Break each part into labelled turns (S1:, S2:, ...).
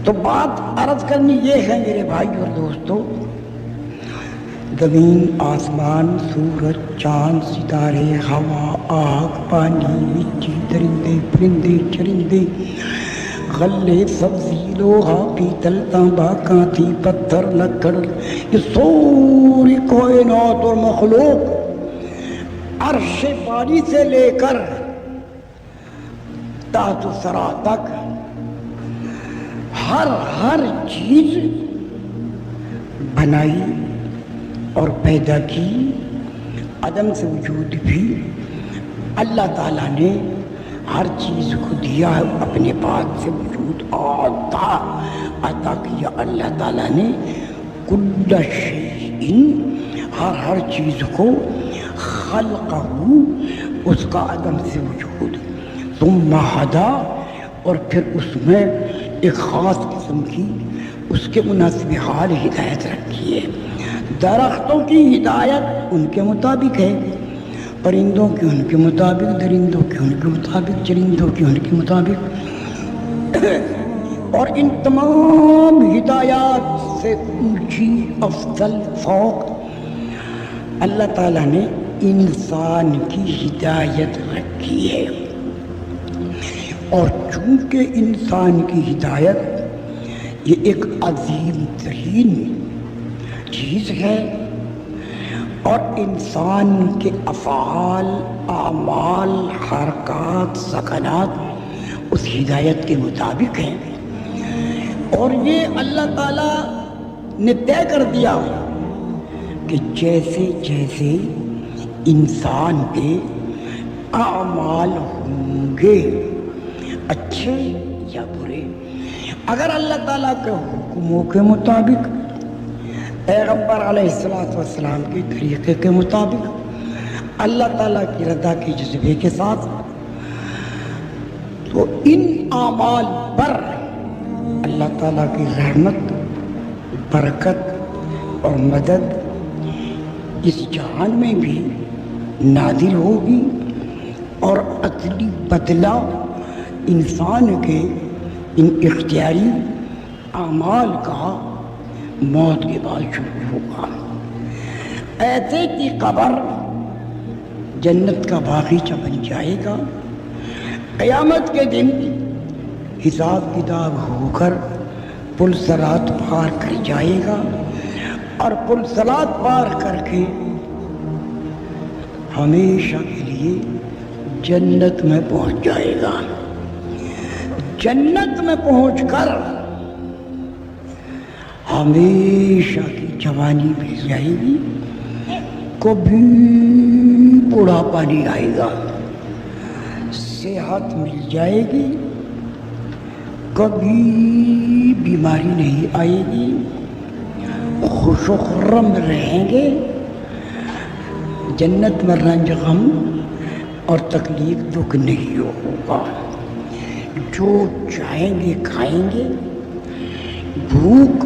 S1: تو بات عرض کرنی یہ ہے میرے بھائی اور دوستو، زمین، آسمان، سورج، چاند، ستارے، ہوا، آگ، پانی، مٹی، درندے، پرندے، چرندے، غلے، سبزی، لوہا، پیتل، تانبا، کانچی، پتھر، لکڑ، یہ سوری کائنات اور مخلوق عرش باری سے لے کر تحت ثری تک ہر چیز بنائی اور پیدا کی، عدم سے وجود بھی اللہ تعالیٰ نے ہر چیز کو دیا ہے، اپنے پاس سے وجود عطا کیا اللہ تعالیٰ نے، کل شیء، ہر چیز کو، خلقہ، اس کا عدم سے وجود، ثم ہدا، اور پھر اس میں ایک خاص قسم کی اس کے مناسب حال ہدایت رکھی ہے۔ درختوں کی ہدایت ان کے مطابق ہے، پرندوں کی ان کے مطابق، درندوں کی ان کے مطابق، چرندوں کی ان کے مطابق، اور ان تمام ہدایات سے اونچی، افضل، فوق اللہ تعالیٰ نے انسان کی ہدایت رکھی ہے۔ اور چونکہ انسان کی ہدایت یہ ایک عظیم ترین چیز ہے، اور انسان کے افعال، اعمال، حرکات، سکنات اس ہدایت کے مطابق ہیں، اور یہ اللہ تعالیٰ نے طے کر دیا کہ جیسے جیسے انسان کے اعمال ہوں گے، اچھے یا برے، اگر اللہ تعالیٰ کے حکموں کے مطابق، پیغمبر علیہ السلام کے طریقے کے مطابق، اللہ تعالیٰ کی رضا کے جذبے کے ساتھ، تو ان اعمال پر اللہ تعالیٰ کی رحمت، برکت اور مدد اس جہان میں بھی نازل ہوگی، اور اصلی بدلہ انسان کے ان اختیاری اعمال کا موت کے بعد شروع ہوگا۔ ایسے کی قبر جنت کا باغیچہ بن جائے گا، قیامت کے دن حساب کتاب ہو کر پل صراط پار کر جائے گا، اور پل صراط پار کر کے ہمیشہ کے لیے جنت میں پہنچ جائے گا۔ جنت میں پہنچ کر ہمیشہ کی جوانی مل جائے گی، کبھی بڑھاپا نہیں آئے گا، صحت مل جائے گی، کبھی بیماری نہیں آئے گی، خوش و خرم رہیں گے، جنت میں رنج، غم اور تکلیف، دکھ نہیں ہوگا، جو چاہیں گے کھائیں گے، بھوک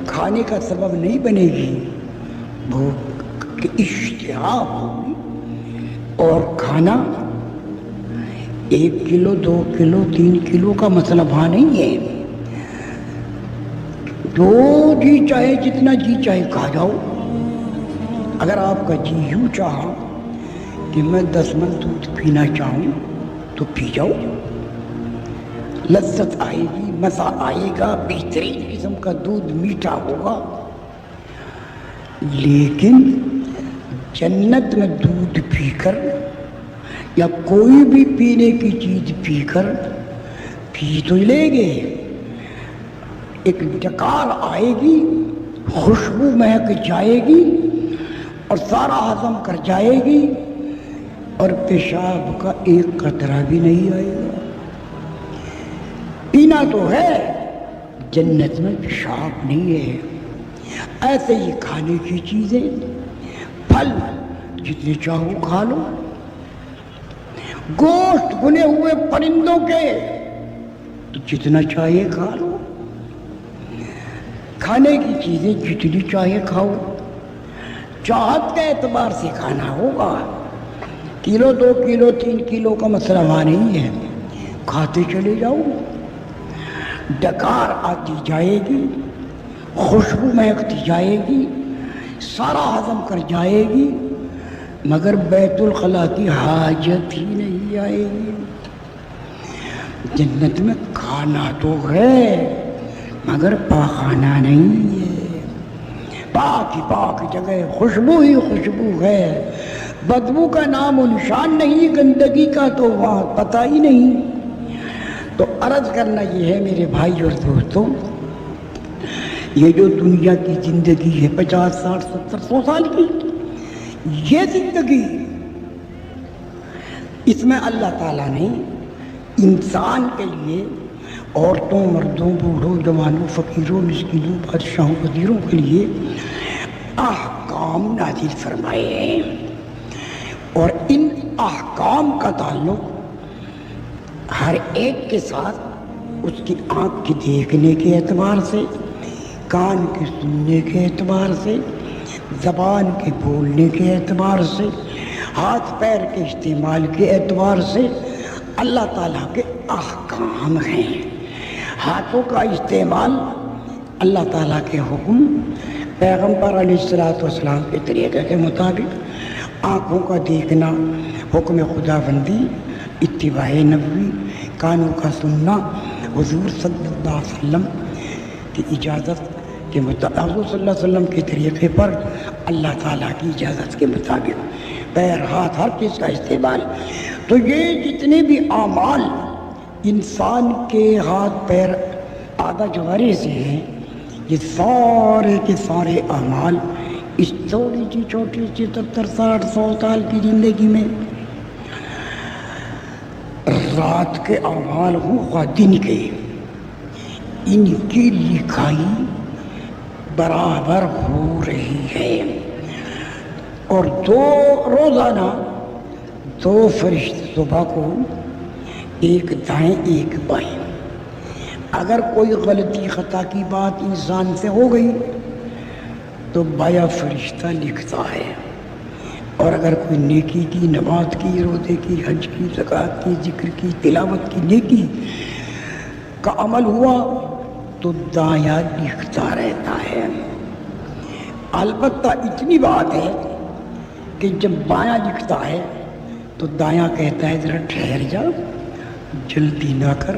S1: کھانے کا سبب نہیں بنے گی، بھوک کی اشتہا ہوگی، اور کھانا 1 کلو 2 کلو 3 کلو کا مسئلہ وہاں نہیں ہے، جو جی چاہے، جتنا جی چاہے کھا جاؤ۔ اگر آپ کا جی یوں چاہا کہ میں 10 من دودھ پینا چاہوں تو پی جاؤ، لذت آئے گی، مزہ آئے گا، بہترین قسم کا دودھ، میٹھا ہوگا۔ لیکن جنت میں دودھ پی کر یا کوئی بھی پینے کی چیز پی کر، پی تو لیں گے، ایک ڈکار آئے گی، خوشبو مہک جائے گی، اور سارا ہضم کر جائے گی، اور پیشاب کا ایک قطرہ بھی نہیں آئے گا۔ پینا تو ہے، جنت میں پیشاب نہیں ہے۔ ایسے ہی کھانے کی چیزیں، پھل جتنے چاہو کھا لو، گوشت بنے ہوئے پرندوں کے تو جتنا چاہیے کھا لو، کھانے کی چیزیں جتنی چاہیے کھاؤ، چاہت کے اعتبار سے کھانا ہوگا، کلو 2 کلو 3 کلو کا مسئلہ وہاں نہیں ہے، کھاتے چلے جاؤ۔ ڈکار آتی جائے گی، خوشبو مہکتی جائے گی، سارا ہضم کر جائے گی، مگر بیت الخلا کی حاجت ہی نہیں آئے گی۔ جنت میں کھانا تو ہے مگر پاخانہ نہیں ہے، پاک ہی پاک جگہ، خوشبو ہی خوشبو ہے، بدبو کا نام و نشان نہیں، گندگی کا تو وہاں پتہ ہی نہیں۔ تو عرض کرنا یہ ہے میرے بھائی اور دوستوں، یہ جو دنیا کی زندگی ہے 50 60 70 100 سال کی، یہ زندگی، اس میں اللہ تعالیٰ نے انسان کے لیے، عورتوں مردوں بوڑھوں جوانوں فقیروں مسکینوں بادشاہوں وزیروں کے لیے احکام نازل فرمائے ہیں، اور ان احکام کا تعلق ہر ایک کے ساتھ اس کی آنکھ کے دیکھنے کے اعتبار سے، کان کے سننے کے اعتبار سے، زبان کے بولنے کے اعتبار سے، ہاتھ پیر کے استعمال کے اعتبار سے اللہ تعالیٰ کے احکام ہیں۔ ہاتھوں کا استعمال اللہ تعالیٰ کے حکم، پیغمبر علیہ السلام کے طریقے کے مطابق، آنکھوں کا دیکھنا حکم خداوندی، اتباع نبوی، کانوں کا سننا حضور صلی اللہ علیہ وسلم کی اجازت کے مطابق، حضور صلی اللہ علیہ وسلم کے طریقے پر اللہ تعالیٰ کی اجازت کے مطابق، پیر ہاتھ ہر چیز کا استعمال۔ تو یہ جتنے بھی اعمال انسان کے ہاتھ پیر آدھا جوارے سے ہیں، یہ سارے کے سارے اعمال اس تھوڑی سی چھوٹی سی 70 60 100 سال کی زندگی میں، رات کے اعمال ہوں خواہ دن کے، ان کی لکھائی برابر ہو رہی ہے، اور روزانہ 2 فرشتے صبح کو، ایک دائیں ایک بائیں، اگر کوئی غلطی خطا کی بات انسان سے ہو گئی تو بایاں فرشتہ لکھتا ہے، اور اگر کوئی نیکی کی، نماز کی، روزے کی، حج کی، زکوٰۃ کی، ذکر کی، تلاوت کی نیکی کا عمل ہوا تو دایاں لکھتا رہتا ہے۔ البتہ اتنی بات ہے کہ جب بایاں لکھتا ہے تو دایاں کہتا ہے ذرا ٹھہر جا، جلدی نہ کر،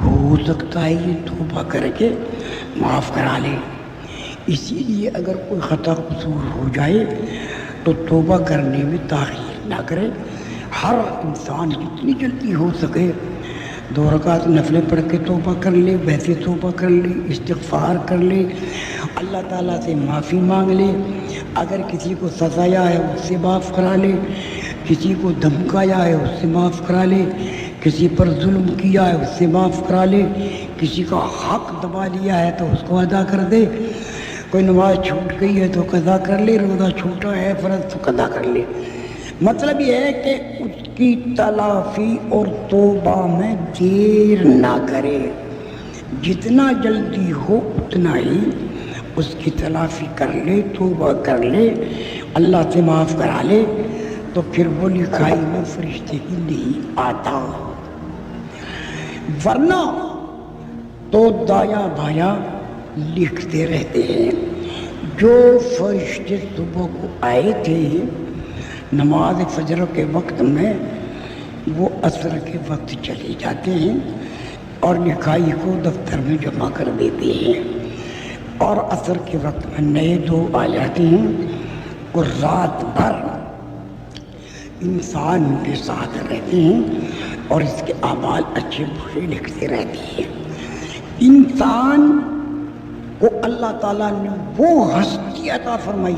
S1: ہو سکتا ہے یہ توبہ کر کے معاف کرا لے۔ اسی لیے اگر کوئی خطا قصور ہو جائے تو توبہ کرنے میں تاخیر نہ کرے، ہر انسان جتنی جلدی ہو سکے 2 رکعت نفلیں پڑھ کے توبہ کر لے، ویسے توبہ کر لے، استغفار کر لے، اللہ تعالیٰ سے معافی مانگ لے، اگر کسی کو ستایا ہے اس سے معاف کرا لے، کسی کو دھمکایا ہے اس سے معاف کرا لے، کسی پر ظلم کیا ہے اس سے معاف کرا لے، کسی کا حق دبا لیا ہے تو اس کو ادا کر دے، کوئی نماز چھوٹ گئی ہے تو قضا کر لے، روزہ چھوٹا ہے فرض تو قضا کر لے۔ مطلب یہ ہے کہ اس کی تلافی اور توبہ میں دیر نہ کرے، جتنا جلدی ہو اتنا ہی اس کی تلافی کر لے، توبہ کر لے، اللہ سے معاف کرا لے، تو پھر وہ لکھائی میں فرشتے کی نہیں آتا، ورنہ تو دایاں بایاں لکھتے رہتے ہیں۔ جو فرشتے صبح کو آئے تھے نماز فجر کے وقت میں، وہ عصر کے وقت چلے جاتے ہیں اور لکھائی کو دفتر میں جمع کر دیتے ہیں، اور عصر کے وقت میں نئے 2 آ جاتے ہیں، اور رات بھر انسان کے ساتھ رہتے ہیں اور اس کے اعمال اچھے برے لکھتے رہتے ہیں۔ انسان کو اللہ تعالیٰ نے وہ ہستی عطا فرمائی،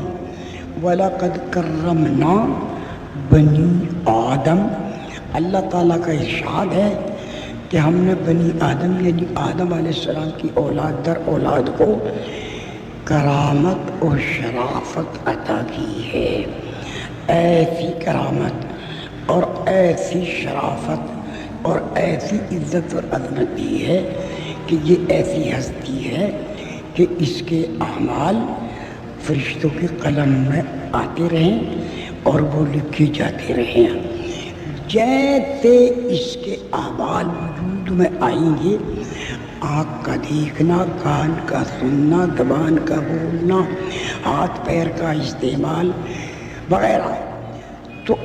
S1: وَلَقَدْ كَرَّمْنَا بنی آدم، اللہ تعالیٰ کا ارشاد ہے کہ ہم نے بنی آدم یعنی آدم علیہ السلام کی اولاد در اولاد کو کرامت اور شرافت عطا کی ہے، ایسی کرامت اور ایسی شرافت اور ایسی عزت اور عظمت دی ہے کہ یہ ایسی ہستی ہے کہ اس کے اعمال فرشتوں کے قلم میں آتے رہیں اور وہ لکھے جاتے رہیں۔ جیسے اس کے اعمال وجود میں آئیں گے، آنکھ کا دیکھنا، کان کا سننا، زبان کا بولنا، ہاتھ پیر کا استعمال وغیرہ، تو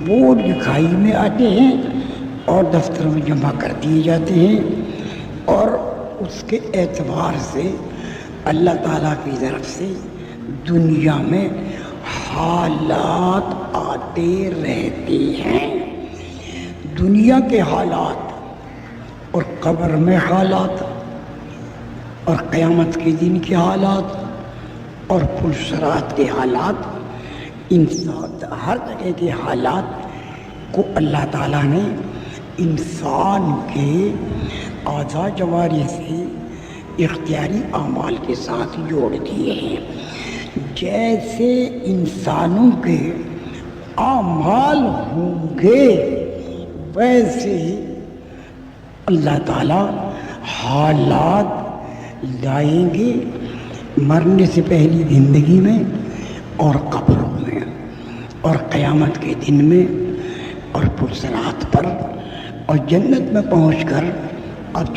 S1: وہ لکھائی میں آتے ہیں اور دفتر میں جمع کر دیے جاتے ہیں، اور اس کے اعتبار سے اللہ تعالیٰ کی طرف سے دنیا میں حالات آتے رہتے ہیں۔ دنیا کے حالات اور قبر میں حالات اور قیامت کے دن کے حالات اور پلسرات کے حالات، انسان ہر جگہ کے حالات کو اللہ تعالیٰ نے انسان کے اعضاء جوارح سے اختیاری اعمال کے ساتھ جوڑ دیے ہیں۔ جیسے انسانوں کے اعمال ہوں گے ویسے ہی اللہ تعالیٰ حالات لائیں گے مرنے سے پہلی زندگی میں اور قبروں میں اور قیامت کے دن میں اور پلسرات پر اور جنت میں پہنچ کر اب